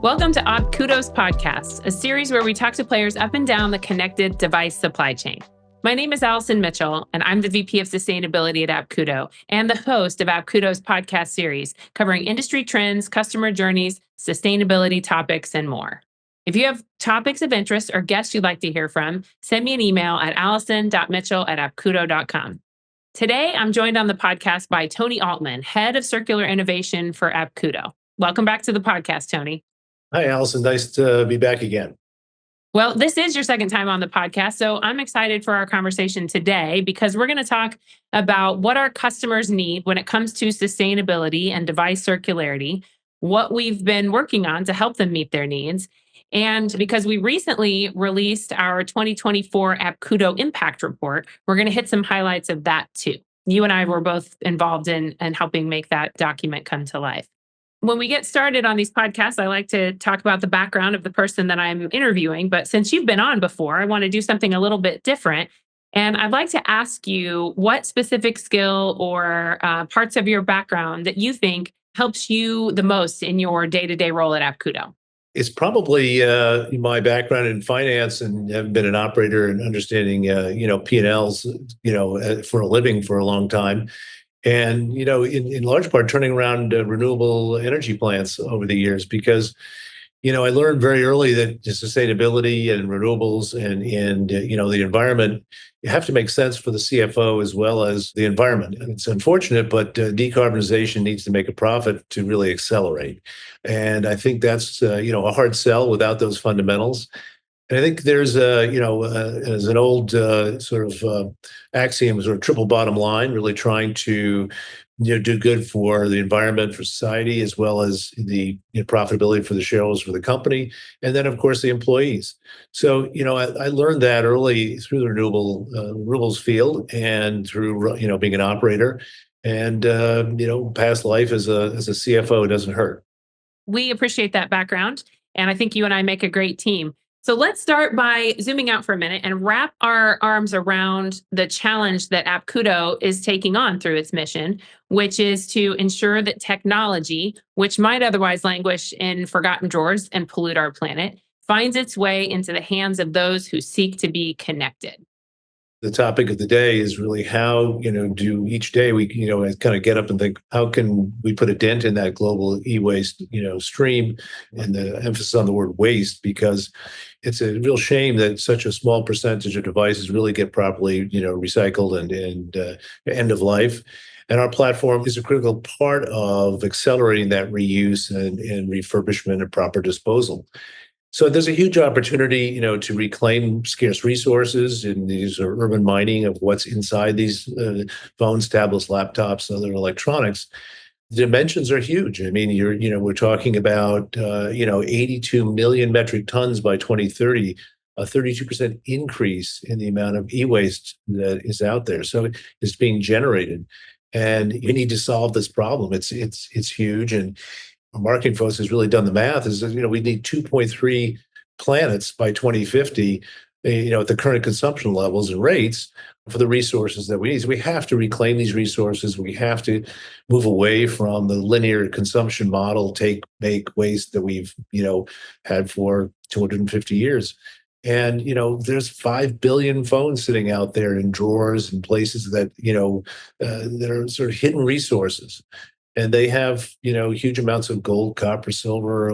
Welcome to Apkudo's podcast, a series where we talk to players up and down the connected device supply chain. My name is Allyson Mitchell, and I'm the VP of Sustainability at Apkudo and the host of Apkudo's podcast series, covering industry trends, customer journeys, sustainability topics, and more. If you have topics of interest or guests you'd like to hear from, send me an email at allyson.mitchell@apkudo.com. Today, I'm joined on the podcast by Tony Altmann, Head of Circular Innovation for Apkudo. Welcome back to the podcast, Tony. Hi, Allyson. Nice to be back again. Well, this is your second time on the podcast, so I'm excited for our conversation today because we're going to talk about what our customers need when it comes to sustainability and device circularity, what we've been working on to help them meet their needs, and because we recently released our 2024 Apkudo Impact Report, we're going to hit some highlights of that too. You and I were both involved in helping make that document come to life. When we get started on these podcasts, I like to talk about the background of the person that I'm interviewing. But since you've been on before, I want to do something a little bit different. And I'd like to ask you what specific skill or parts of your background that you think helps you the most in your day-to-day role at Apkudo. It's probably my background in finance and having been an operator and understanding, P&Ls, for a living for a long time. And, in large part, turning around renewable energy plants over the years, because, I learned very early that sustainability and renewables and the environment, you have to make sense for the CFO as well as the environment. And it's unfortunate, but decarbonization needs to make a profit to really accelerate. And I think that's, a hard sell without those fundamentals. And I think there's as an old axiom, sort of triple bottom line, really trying to do good for the environment, for society, as well as the profitability for the shareholders, for the company, and then of course the employees. So I learned that early through the renewables field and through being an operator, and past life as a CFO doesn't hurt. We appreciate that background, and I think you and I make a great team. So let's start by zooming out for a minute and wrap our arms around the challenge that Apkudo is taking on through its mission, which is to ensure that technology, which might otherwise languish in forgotten drawers and pollute our planet, finds its way into the hands of those who seek to be connected. The topic of the day is really how, do each day we, kind of get up and think, how can we put a dent in that global e-waste, stream, and the emphasis on the word waste, because it's a real shame that such a small percentage of devices really get properly, recycled and end of life. And our platform is a critical part of accelerating that reuse and refurbishment and proper disposal. So there's a huge opportunity, to reclaim scarce resources, and these are urban mining of what's inside these phones, tablets, laptops, other electronics. The dimensions are huge. I mean, we're talking about 82 million metric tons by 2030, a 32% increase in the amount of e-waste that is out there. So it's being generated, and you need to solve this problem. It's huge, and our marketing folks has really done the math. Is we need 2.3 planets by 2050. At the current consumption levels and rates for the resources that we need. So we have to reclaim these resources. We have to move away from the linear consumption model, take, make, waste that we've had for 250 years. And there's 5 billion phones sitting out there in drawers and places that that are sort of hidden resources. And they have, huge amounts of gold, copper, silver,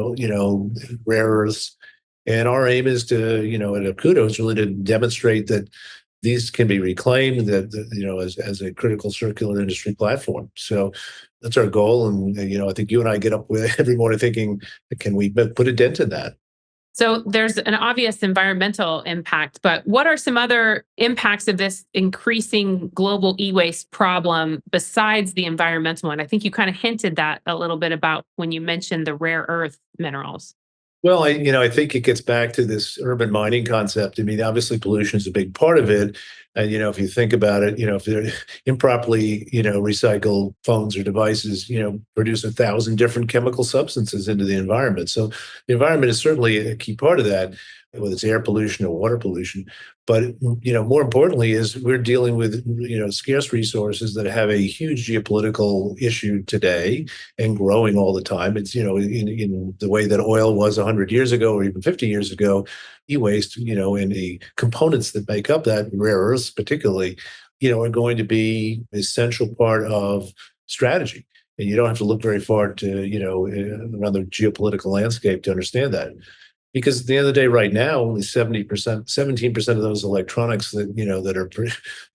rare earths. And our aim is to, at Apkudo, is really to demonstrate that these can be reclaimed, that, as a critical circular industry platform. So that's our goal. And, I think you and I get up with every morning thinking, can we put a dent in that? So there's an obvious environmental impact, but what are some other impacts of this increasing global e-waste problem besides the environmental one? I think you kind of hinted that a little bit about when you mentioned the rare earth minerals. Well, I think it gets back to this urban mining concept. I mean, obviously pollution is a big part of it. And, if you think about it, if they're improperly, recycled phones or devices, produce 1,000 different chemical substances into the environment. So the environment is certainly a key part of that. whether it's air pollution or water pollution. But more importantly, is we're dealing with scarce resources that have a huge geopolitical issue today and growing all the time. It's in the way that oil was 100 years ago or even 50 years ago, e-waste, and the components that make up that, rare earths particularly, are going to be an essential part of strategy. And you don't have to look very far to, around the geopolitical landscape to understand that. Because at the end of the day, right now, only 70%, 17% of those electronics that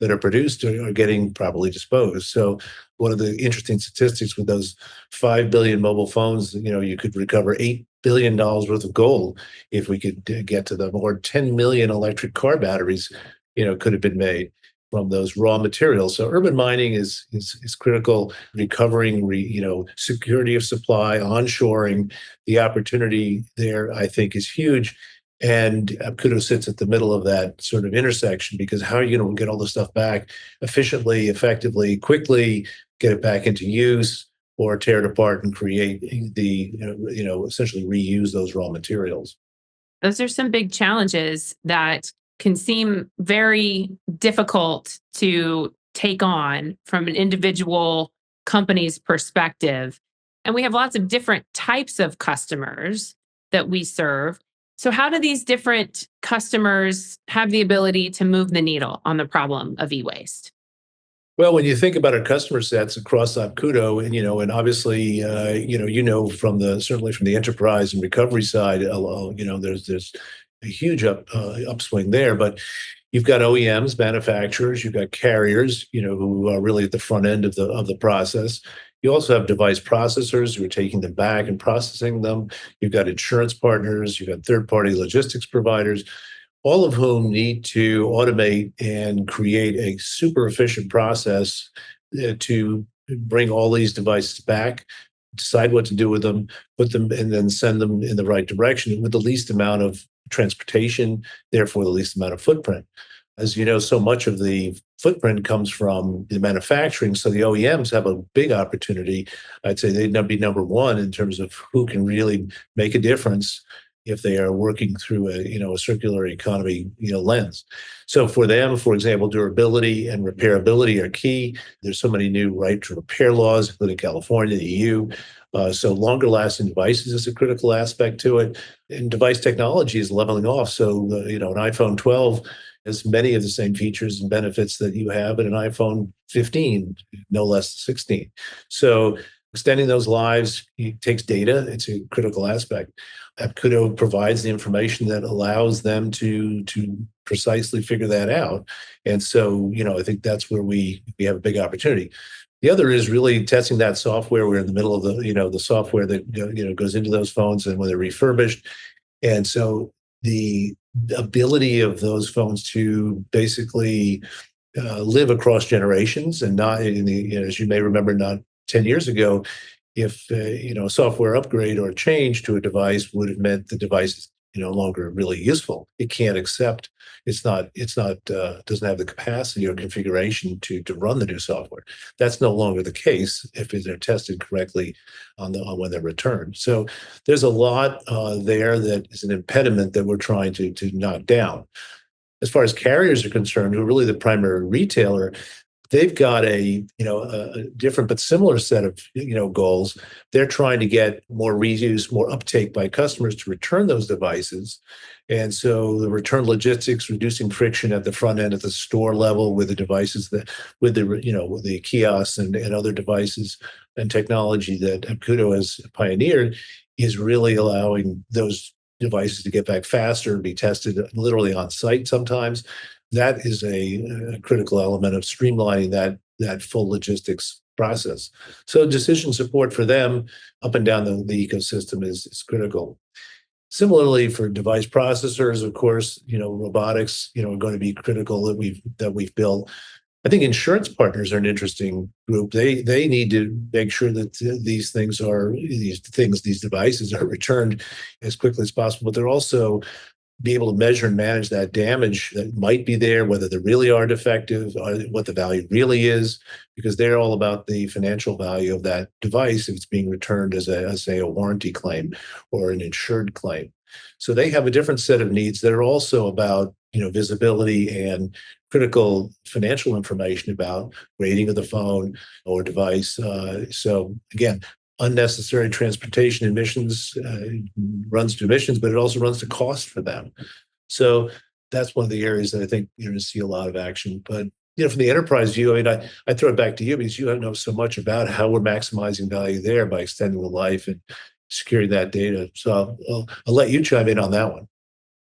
are produced are getting properly disposed. So one of the interesting statistics with those 5 billion mobile phones, you could recover $8 billion worth of gold if we could get to them, or 10 million electric car batteries, could have been made from those raw materials. So urban mining is critical. Recovering, security of supply, onshoring, the opportunity there, I think, is huge. And Apkudo sits at the middle of that sort of intersection, because how are you going to get all this stuff back efficiently, effectively, quickly, get it back into use, or tear it apart and create essentially reuse those raw materials? Those are some big challenges that can seem very difficult to take on from an individual company's perspective. And we have lots of different types of customers that we serve. So, how do these different customers have the ability to move the needle on the problem of e waste? Well, when you think about our customer sets across Apkudo, and obviously, from the certainly from the enterprise and recovery side, there's a huge upswing there. But you've got OEMs, manufacturers, you've got carriers, who are really at the front end of the process. You also have device processors who are taking them back and processing them. You've got insurance partners, you've got third-party logistics providers, all of whom need to automate and create a super efficient process to bring all these devices back, decide what to do with them, put them, and then send them in the right direction with the least amount of transportation, therefore the least amount of footprint. As you know, so much of the footprint comes from the manufacturing. So the OEMs have a big opportunity. I'd say they'd be number one in terms of who can really make a difference if they are working through a circular economy lens. So for them, for example, durability and repairability are key. There's so many new right to repair laws, including California, the EU. So longer lasting devices is a critical aspect to it. And device technology is leveling off. So an iPhone 12 has many of the same features and benefits that you have in an iPhone 15, no less than 16. So extending those lives takes data. It's a critical aspect. Apkudo provides the information that allows them to precisely figure that out. And so, I think that's where we have a big opportunity. The other is really testing that software. We're in the middle of the software that goes into those phones and when they're refurbished. And so the ability of those phones to basically live across generations and not as you may remember, not 10 years ago, if a software upgrade or a change to a device would have meant the device is no longer really useful. It can't accept. It's not doesn't have the capacity or configuration to run the new software. That's no longer the case if they're tested correctly on when they're returned. So there's a lot there that is an impediment that we're trying to knock down. As far as carriers are concerned, who are really the primary retailer, they've got a different but similar set of goals. They're trying to get more reuse, more uptake by customers to return those devices, and so the return logistics, reducing friction at the front end at the store level with the devices with the kiosks and other devices and technology that Apkudo has pioneered, is really allowing those devices to get back faster, be tested literally on site sometimes. That is a critical element of streamlining that full logistics process. So decision support for them up and down the ecosystem is critical. Similarly, for device processors, of course, robotics, are going to be critical that we've built. I think insurance partners are an interesting group. They need to make sure that these devices are returned as quickly as possible, but they're also be able to measure and manage that damage that might be there, whether they really are defective, or what the value really is, because they're all about the financial value of that device if it's being returned as a warranty claim or an insured claim. So they have a different set of needs that are also about, visibility and critical financial information about rating of the phone or device. So again, unnecessary transportation emissions runs to emissions, but it also runs to cost for them. So that's one of the areas that I think you're going to see a lot of action. But from the enterprise view, I mean, I throw it back to you because you know so much about how we're maximizing value there by extending the life and securing that data. So I'll let you chime in on that one.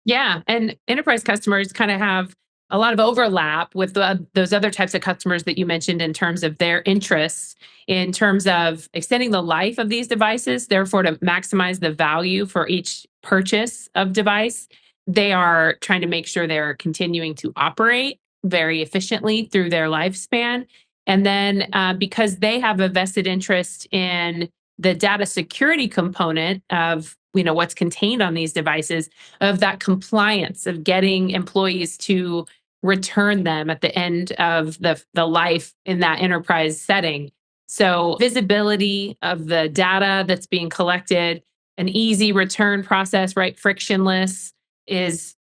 Yeah. And enterprise customers kind of have a lot of overlap with those other types of customers that you mentioned in terms of their interests, in terms of extending the life of these devices, therefore, to maximize the value for each purchase of device. They are trying to make sure they're continuing to operate very efficiently through their lifespan. And then because they have a vested interest in the data security component of what's contained on these devices, of that compliance of getting employees to return them at the end of the life in that enterprise setting. So visibility of the data that's being collected, an easy return process, right? Frictionless is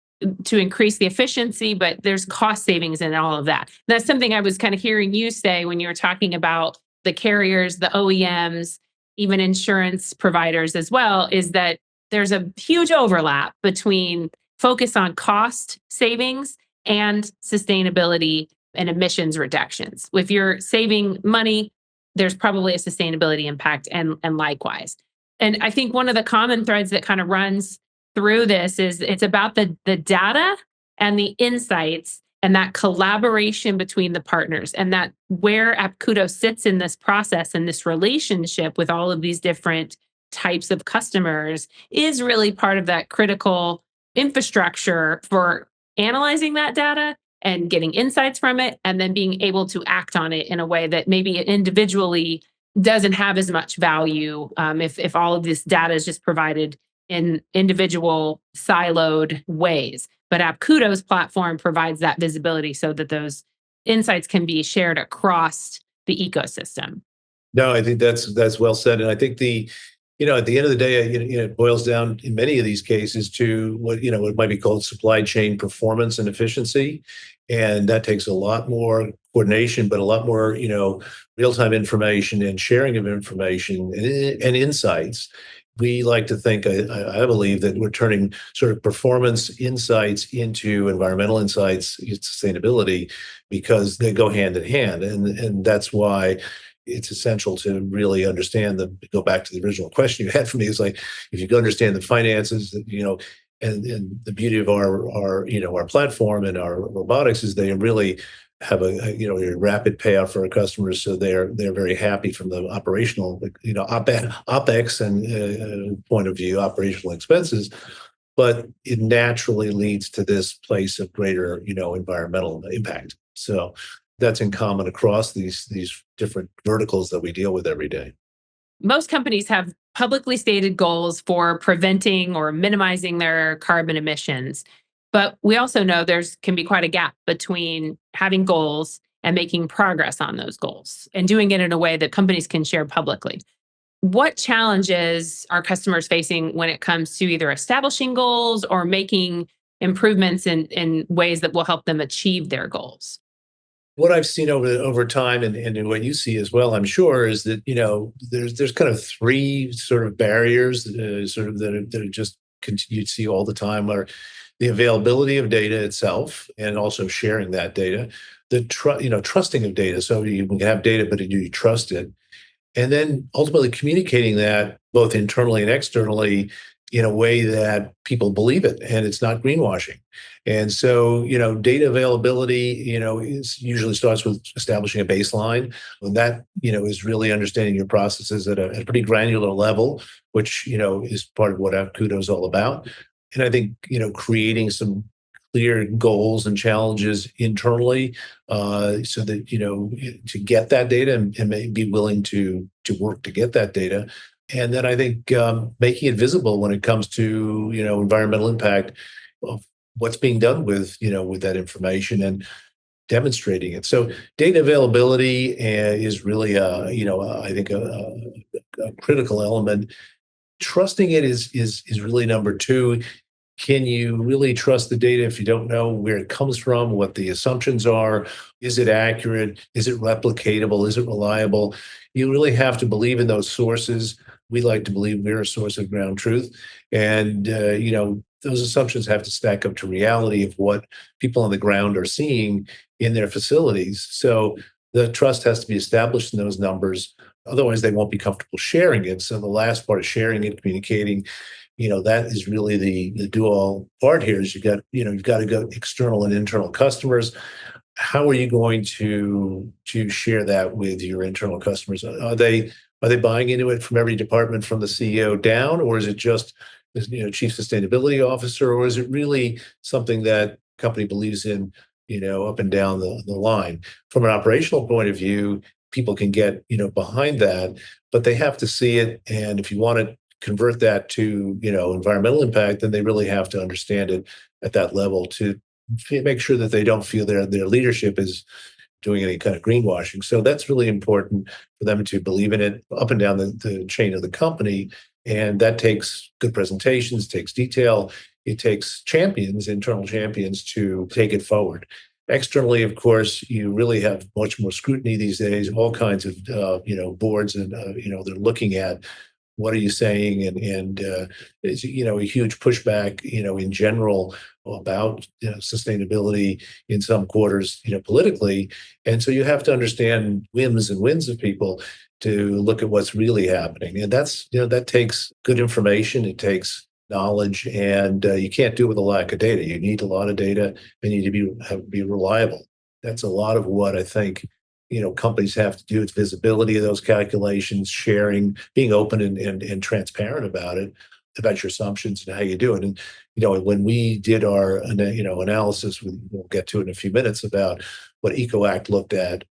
to increase the efficiency, but there's cost savings in all of that. That's something I was kind of hearing you say when you were talking about the carriers, the OEMs, even insurance providers as well, is that there's a huge overlap between focus on cost savings and sustainability and emissions reductions. If you're saving money, there's probably a sustainability impact and likewise. And I think one of the common threads that kind of runs through this is it's about the data and the insights and that collaboration between the partners, and that where Apkudo sits in this process and this relationship with all of these different types of customers is really part of that critical infrastructure for analyzing that data and getting insights from it, and then being able to act on it in a way that maybe individually doesn't have as much value, if all of this data is just provided in individual siloed ways. But Apkudo's platform provides that visibility so that those insights can be shared across the ecosystem. No, I think that's well said, and I think at the end of the day, it boils down in many of these cases to what might be called supply chain performance and efficiency, and that takes a lot more coordination, but a lot more real time information and sharing of information and insights. We like to think, I believe, that we're turning sort of performance insights into environmental insights, sustainability, because they go hand in hand, and that's why it's essential to really understand go back to the original question you had for me, is like, if you can understand the finances, and the beauty of our platform and our robotics is they really have a rapid payout for our customers, so they're very happy from the operational OpEx and point of view, operational expenses, but it naturally leads to this place of greater environmental impact. So that's in common across these different verticals that we deal with every day. Most companies have publicly stated goals for preventing or minimizing their carbon emissions. But we also know there's can be quite a gap between having goals and making progress on those goals and doing it in a way that companies can share publicly. What challenges are customers facing when it comes to either establishing goals or making improvements in ways that will help them achieve their goals? What I've seen over time, and what you see as well, I'm sure, is that there's kind of three sort of barriers, sort of that are just continue to see all the time, are the availability of data itself, and also sharing that data, the trusting of data. So you can have data, but do you trust it? And then ultimately communicating that both internally and externally in a way that people believe it and it's not greenwashing. And so, data availability, is usually starts with establishing a baseline. And that, is really understanding your processes at a pretty granular level, which, is part of what Apkudo is all about. And I think, creating some clear goals and challenges internally, so that to get that data and be willing to work to get that data. And then I think making it visible when it comes to environmental impact of what's being done with that information, and demonstrating it. So data availability is really I think a critical element. trusting it is really number two. Can you really trust the data if you don't know where it comes from, what the assumptions are? Is it accurate? Is it replicatable? Is it reliable? You really have to believe in those sources. We like to believe we're a source of ground truth. And, those assumptions have to stack up to reality of what people on the ground are seeing in their facilities. So the trust has to be established in those numbers. Otherwise, they won't be comfortable sharing it. So the last part of sharing it, communicating, that is really the do-all part here is you've got to go external and internal customers. How are you going to share that with your internal customers? Are they buying into it from every department from the CEO down, or is it just chief sustainability officer, or is it really something that company believes in, up and down the line? From an operational point of view, people can get behind that, but they have to see it. And if you want to convert that to environmental impact, then they really have to understand it at that level to make sure that they don't feel their leadership is doing any kind of greenwashing. So that's really important for them to believe in it up and down the chain of the company. And that takes good presentations, takes detail, it takes champions, internal champions to take it forward. Externally, of course, you really have much more scrutiny these days, all kinds of boards and they're looking at what are you saying, and is a huge pushback in general about sustainability in some quarters politically, and so you have to understand whims and wins of people to look at what's really happening, and that takes good information, it takes knowledge, and you can't do it with a lack of data. You need a lot of data, and you need to be reliable. That's a lot of what I think companies have to do. It's visibility of those calculations, sharing, being open and transparent about it, about your assumptions and how you do it. And when we did our analysis, we'll get to it in a few minutes about what EcoAct looked at,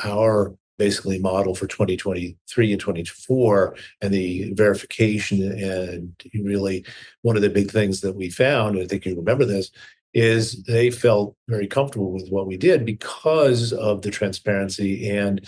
our basically model for 2023 and 2024 and the verification. And really one of the big things that we found, and I think you remember this, is they felt very comfortable with what we did because of the transparency and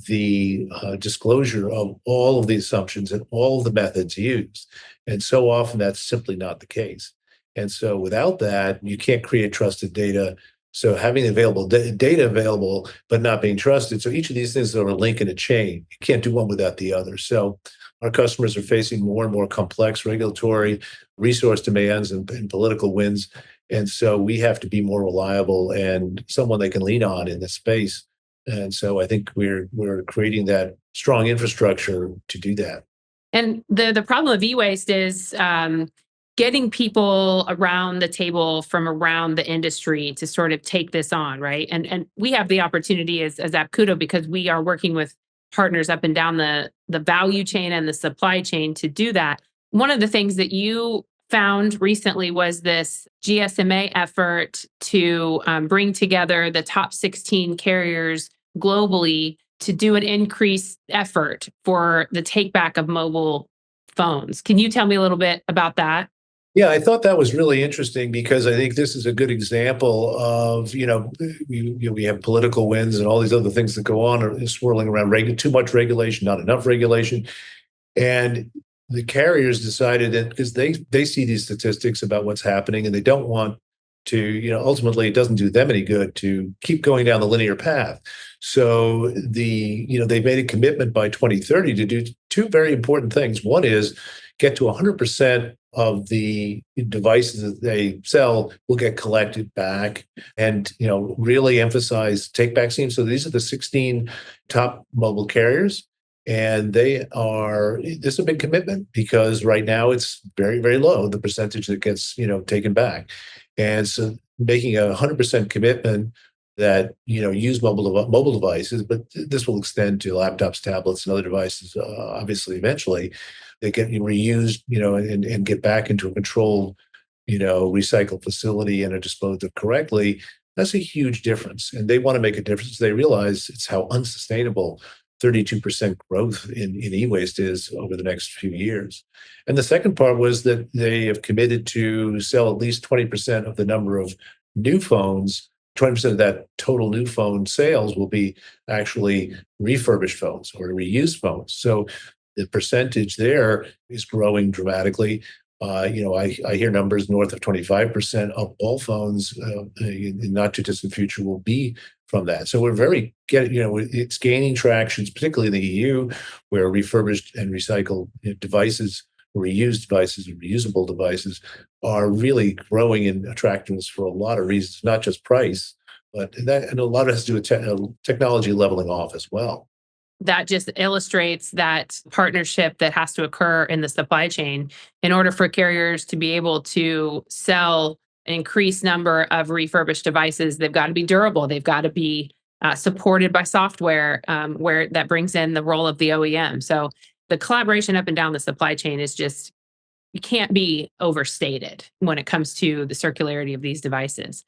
the disclosure of all of the assumptions and all of the methods used. And so often that's simply not the case. And so without that, you can't create trusted data. So having available data available, but not being trusted. So each of these things are a link in a chain. You can't do one without the other. So our customers are facing more and more complex regulatory resource demands and political winds. And so we have to be more reliable and someone they can lean on in this space. And so I think we're creating that strong infrastructure to do that. And the problem of e-waste is getting people around the table from around the industry to sort of take this on, right? And we have the opportunity as Apkudo, because we are working with partners up and down the value chain and the supply chain to do that. One of the things that you found recently was this GSMA effort to bring together the top 16 carriers globally to do an increased effort for the take back of mobile phones. Can you tell me a little bit about that? Yeah, I thought that was really interesting because I think this is a good example of, we have political winds and all these other things that go on are swirling around too much regulation, not enough regulation. And the carriers decided that because they see these statistics about what's happening and they don't want to, ultimately it doesn't do them any good to keep going down the linear path. So they made a commitment by 2030 to do two very important things. One is get to 100% of the devices that they sell will get collected back, and really emphasize take back schemes. So these are the 16 top mobile carriers. And this is a big commitment because right now it's very, very low, the percentage that gets, taken back. And so making a 100% commitment that, use mobile devices, but this will extend to laptops, tablets, and other devices, obviously, eventually, they get reused, and get back into a controlled, recycle facility and are disposed of correctly. That's a huge difference. And they want to make a difference. They realize it's how unsustainable 32% growth in e-waste is over the next few years. And the second part was that they have committed to sell at least 20% of the number of new phones. 20% of that total new phone sales will be actually refurbished phones or reused phones. So the percentage there is growing dramatically. I hear numbers north of 25% of all phones in the not too distant future will be from that. So we're it's gaining traction, particularly in the EU, where refurbished and recycled devices, reused devices, and reusable devices are really growing in attractiveness for a lot of reasons, not just price, but and a lot of it has to do with technology leveling off as well. That just illustrates that partnership that has to occur in the supply chain in order for carriers to be able to sell an increased number of refurbished devices. They've got to be durable. They've got to be supported by software, where that brings in the role of the OEM. So the collaboration up and down the supply chain is just, it can't be overstated when it comes to the circularity of these devices.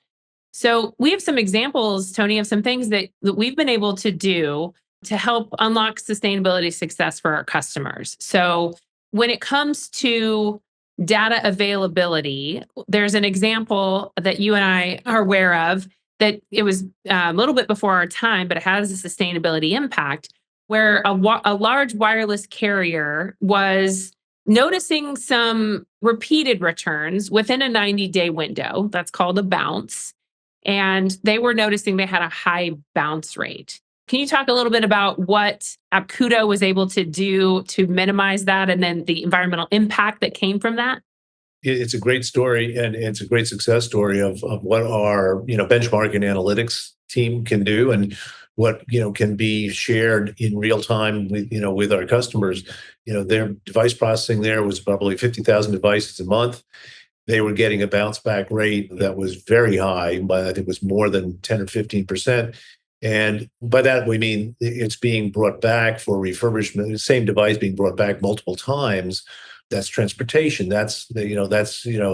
So we have some examples, Tony, of some things that we've been able to do to help unlock sustainability success for our customers. So when it comes to data availability, there's an example that you and I are aware of that it was a little bit before our time, but it has a sustainability impact where a large wireless carrier was noticing some repeated returns within a 90-day window. That's called a bounce. And they were noticing they had a high bounce rate. Can you talk a little bit about what Apkudo was able to do to minimize that and then the environmental impact that came from that? It's a great story, and it's a great success story of what our benchmark and analytics team can do, and what can be shared in real time with our customers. Their device processing there was probably 50,000 devices a month. They were getting a bounce back rate that was very high, but I think it was more than 10 or 15%. And by that, we mean it's being brought back for refurbishment, the same device being brought back multiple times. That's transportation. That's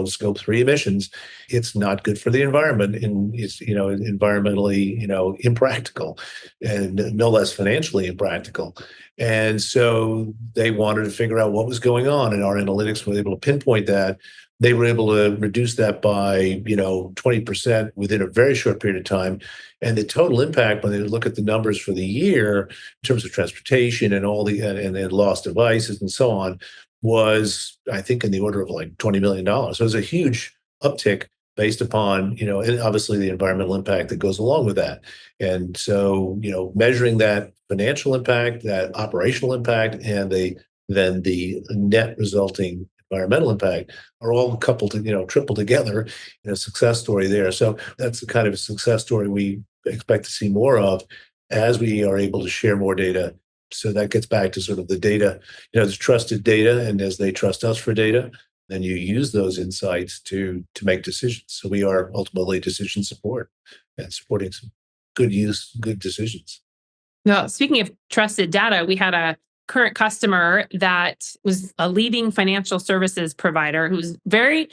scope 3 emissions. It's not good for the environment, and it's environmentally impractical, and no less financially impractical. And so they wanted to figure out what was going on, and our analytics were able to pinpoint that. They were able to reduce that by 20% within a very short period of time. And the total impact, when they look at the numbers for the year in terms of transportation and all and then lost devices and so on, was, I think, in the order of like $20 million. So it was a huge uptick based upon, and obviously the environmental impact that goes along with that. And so, measuring that financial impact, that operational impact, and then the net resulting environmental impact are all coupled, tripled together in a success story there. So that's the kind of success story we expect to see more of as we are able to share more data. So that gets back to sort of the data, it's trusted data, and as they trust us for data, then you use those insights to make decisions. So we are ultimately decision support and supporting some good decisions. Well, speaking of trusted data, we had a current customer that was a leading financial services provider who's very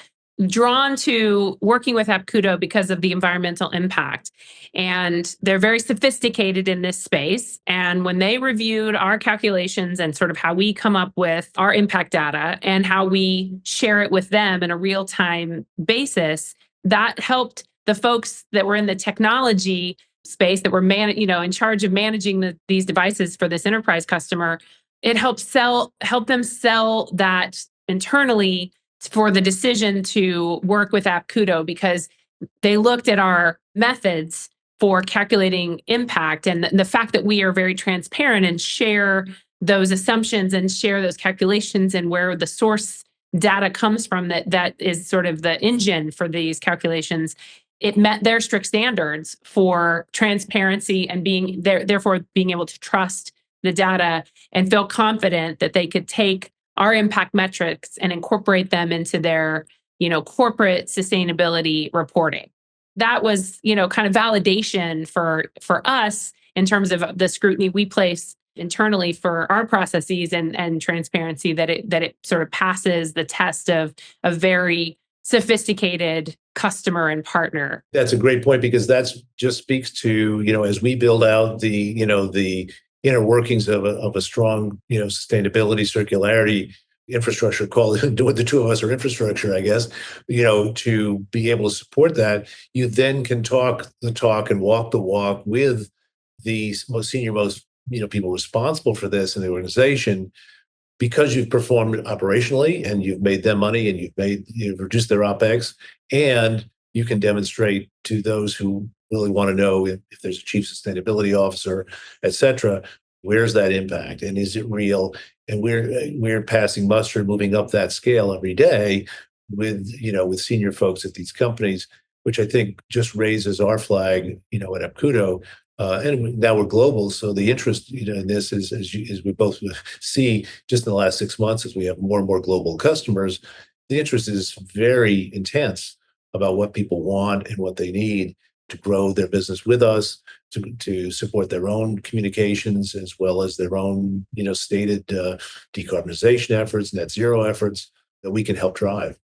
drawn to working with Apkudo because of the environmental impact. And they're very sophisticated in this space. And when they reviewed our calculations and sort of how we come up with our impact data and how we share it with them in a real-time basis, that helped the folks that were in the technology space that were in charge of managing these devices for this enterprise customer. It helped them sell that internally for the decision to work with Apkudo, because they looked at our methods for calculating impact and the fact that we are very transparent and share those assumptions and share those calculations and where the source data comes from, that is sort of the engine for these calculations. It met their strict standards for transparency and therefore being able to trust the data and feel confident that they could take our impact metrics and incorporate them into their, corporate sustainability reporting. That was, kind of validation for us in terms of the scrutiny we place internally for our processes and transparency, that it sort of passes the test of a very sophisticated customer and partner. That's a great point, because that just speaks to, as we build out the inner workings of a strong, sustainability, circularity infrastructure, call it, the two of us are infrastructure, I guess, to be able to support that, you then can talk the talk and walk the walk with the most senior, people responsible for this in the organization, because you've performed operationally and you've made them money and you've reduced their OpEx, and you can demonstrate to those who really want to know if there's a chief sustainability officer, et cetera, where's that impact and is it real? And we're passing muster, moving up that scale every day with senior folks at these companies, which I think just raises our flag, at Apkudo. And now we're global, so the interest, in this is, as we both see just in the last 6 months, as we have more and more global customers, the interest is very intense about what people want and what they need to grow their business with us, to support their own communications as well as their own, stated decarbonization efforts, net zero efforts that we can help drive.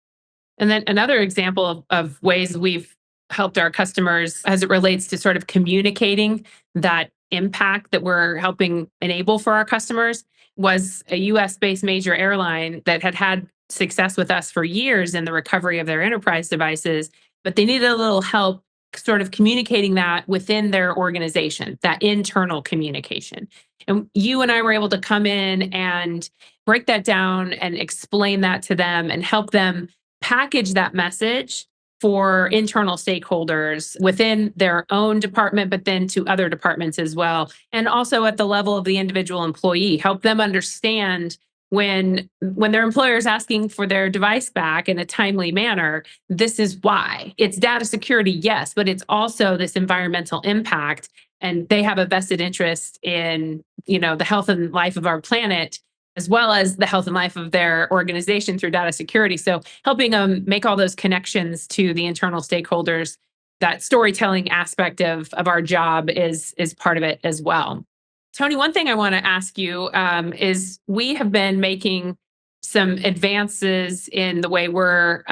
And then another example of ways we've helped our customers as it relates to sort of communicating that impact that we're helping enable for our customers was a US based major airline that had success with us for years in the recovery of their enterprise devices, but they needed a little help sort of communicating that within their organization, that internal communication. And you and I were able to come in and break that down and explain that to them and help them package that message for internal stakeholders within their own department, but then to other departments as well. And also at the level of the individual employee, help them understand when their employer is asking for their device back in a timely manner, this is why. It's data security, yes, but it's also this environmental impact. And they have a vested interest in, the health and life of our planet, as well as the health and life of their organization through data security. So helping them make all those connections to the internal stakeholders, that storytelling aspect of our job is part of it as well. Tony, one thing I want to ask you is we have been making some advances in the way we're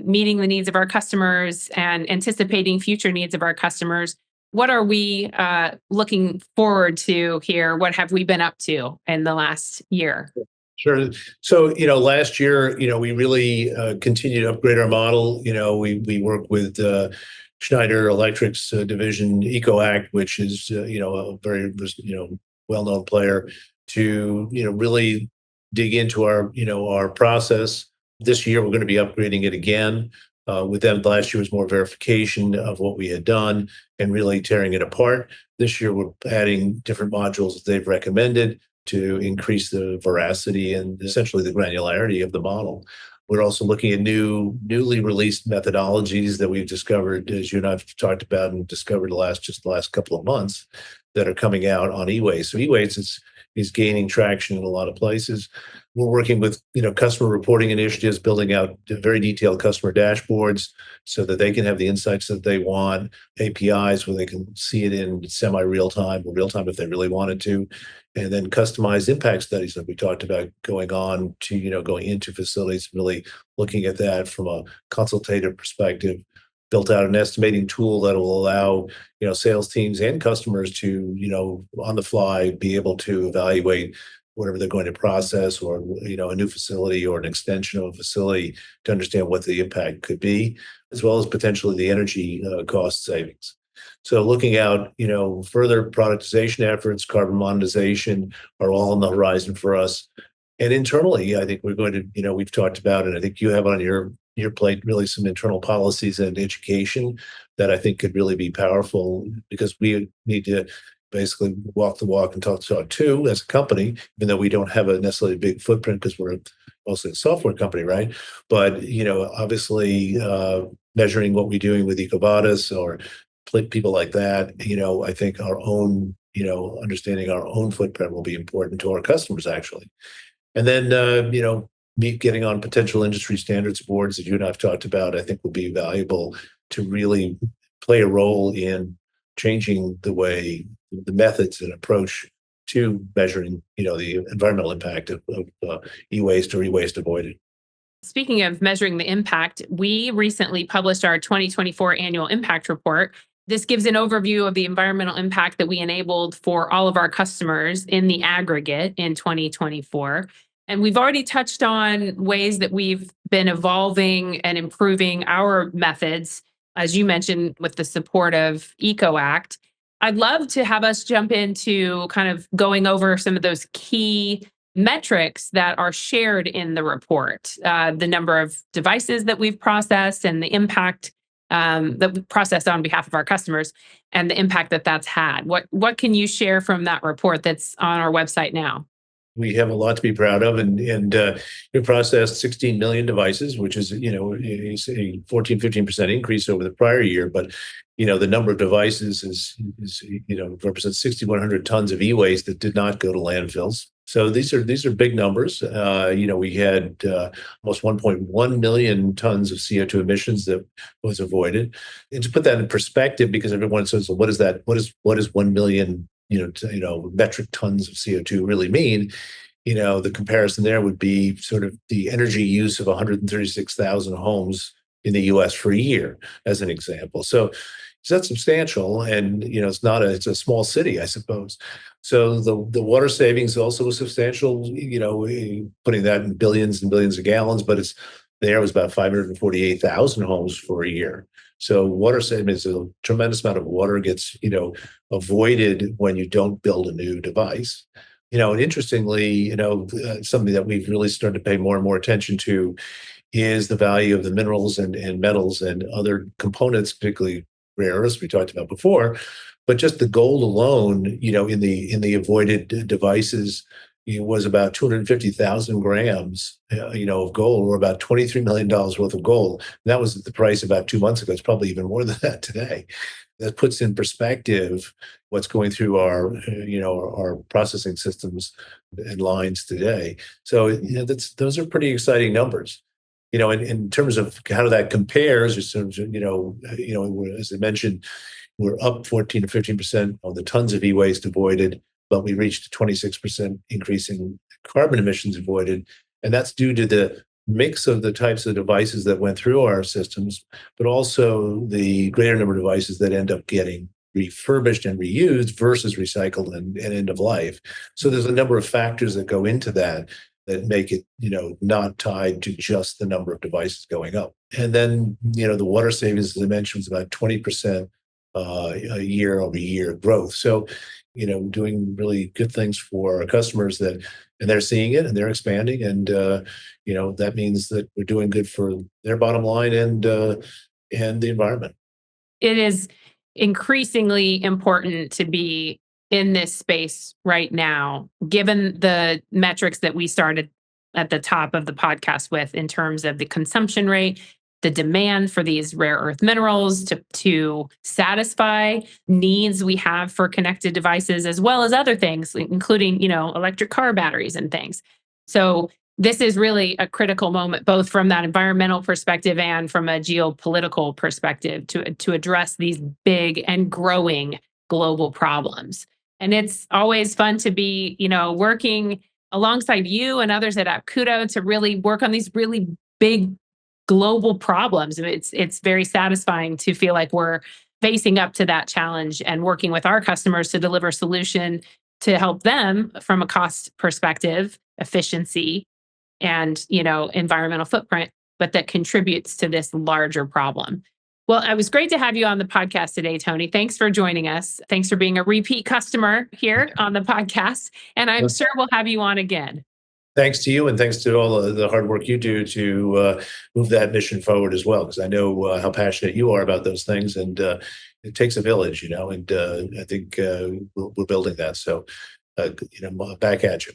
meeting the needs of our customers and anticipating future needs of our customers. What are we looking forward to here? What have we been up to in the last year? Sure. So, last year, we really continued to upgrade our model. We work with Schneider Electric's division, EcoAct, which is, a very, well-known player, to, really dig into our process. This year, we're going to be upgrading it again. With them, last year was more verification of what we had done and really tearing it apart. This year, we're adding different modules that they've recommended to increase the veracity and essentially the granularity of the model. We're also looking at newly released methodologies that we've discovered, as you and I've talked about and discovered the last couple of months, that are coming out on e-waste. So e-waste is gaining traction in a lot of places. We're working with customer reporting initiatives, building out very detailed customer dashboards so that they can have the insights that they want, APIs where they can see it in semi-real time or real time if they really wanted to, and then customized impact studies that we talked about going into facilities, really looking at that from a consultative perspective. Built out an estimating tool that will allow sales teams and customers to on the fly be able to evaluate whatever they're going to process, or a new facility or an extension of a facility, to understand what the impact could be, as well as potentially the energy cost savings. So looking out, further productization efforts, carbon monetization are all on the horizon for us. And internally, I think we're going to, we've talked about, and I think you have on your plate really some internal policies and education that I think could really be powerful, because we need to basically walk the walk and talk the talk too as a company, even though we don't have a necessarily big footprint because we're mostly a software company, right? But obviously measuring what we're doing with EcoVadis or people like that, I think our own, understanding our own footprint will be important to our customers actually. And then getting on potential industry standards boards that you and I've talked about, I think will be valuable to really play a role in changing the methods and approach to measuring, the environmental impact of e-waste or e-waste avoided. Speaking of measuring the impact, we recently published our 2024 annual impact report. This gives an overview of the environmental impact that we enabled for all of our customers in the aggregate in 2024. And we've already touched on ways that we've been evolving and improving our methods, as you mentioned, with the support of EcoAct. I'd love to have us jump into kind of going over some of those key metrics that are shared in the report, the number of devices that we've processed and the impact that we processed on behalf of our customers and the impact that that's had. What can you share from that report that's on our website now? We have a lot to be proud of, and we processed 16 million devices, which is is a 14-15% increase over the prior year. But the number of devices is represents 6,100 tons of e-waste that did not go to landfills. So these are big numbers. We had almost 1.1 million tons of CO2 emissions that was avoided. And to put that in perspective, because everyone says, well, what is that? What is 1 million metric tons of CO2 really mean? The comparison there would be sort of the energy use of 136,000 homes in the US for a year, as an example. So that's substantial. And, it's a small city, I suppose. So the water savings also was substantial, putting that in billions and billions of gallons, but there was about 548,000 homes for a year. So water savings, a tremendous amount of water gets, avoided when you don't build a new device. And interestingly, something that we've really started to pay more and more attention to is the value of the minerals and metals and other components, particularly rare earths we talked about before. But just the gold alone, in the avoided devices, was about 250,000 grams, of gold, or about $23 million worth of gold. And that was the price about 2 months ago. It's probably even more than that today. That puts in perspective what's going through our processing systems and lines today. So those are pretty exciting numbers. In terms of how that compares, as I mentioned, we're up 14 to 15% on the tons of e-waste avoided, but we reached a 26% increase in carbon emissions avoided. And that's due to the mix of the types of devices that went through our systems, but also the greater number of devices that end up getting refurbished and reused versus recycled and end of life. So there's a number of factors that go into that make it, not tied to just the number of devices going up. And then, the water savings, as I mentioned, was about 20% a year over year growth. So, doing really good things for our customers and they're seeing it and they're expanding. And, that means that we're doing good for their bottom line and the environment. It is increasingly important to be in this space right now, given the metrics that we started at the top of the podcast with in terms of the consumption rate, the demand for these rare earth minerals to satisfy needs we have for connected devices, as well as other things, including, electric car batteries and things. So this is really a critical moment, both from that environmental perspective and from a geopolitical perspective to address these big and growing global problems. And it's always fun to be, working alongside you and others at Apkudo to really work on these really big global problems. I mean, it's very satisfying to feel like we're facing up to that challenge and working with our customers to deliver a solution to help them from a cost perspective, efficiency, and environmental footprint, but that contributes to this larger problem. Well, it was great to have you on the podcast today, Tony. Thanks for joining us. Thanks for being a repeat customer here on the podcast. And I'm sure we'll have you on again. Thanks to you, and thanks to all of the hard work you do to move that mission forward as well, because I know how passionate you are about those things, and it takes a village, and I think we're building that. So, back at you.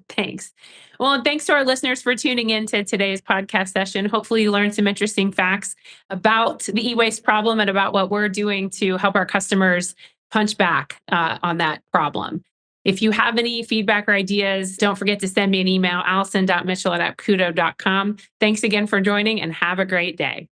Thanks. Well, and thanks to our listeners for tuning in to today's podcast session. Hopefully you learned some interesting facts about the e-waste problem and about what we're doing to help our customers punch back on that problem. If you have any feedback or ideas, don't forget to send me an email, allyson.mitchell@apkudo.com. Thanks again for joining and have a great day.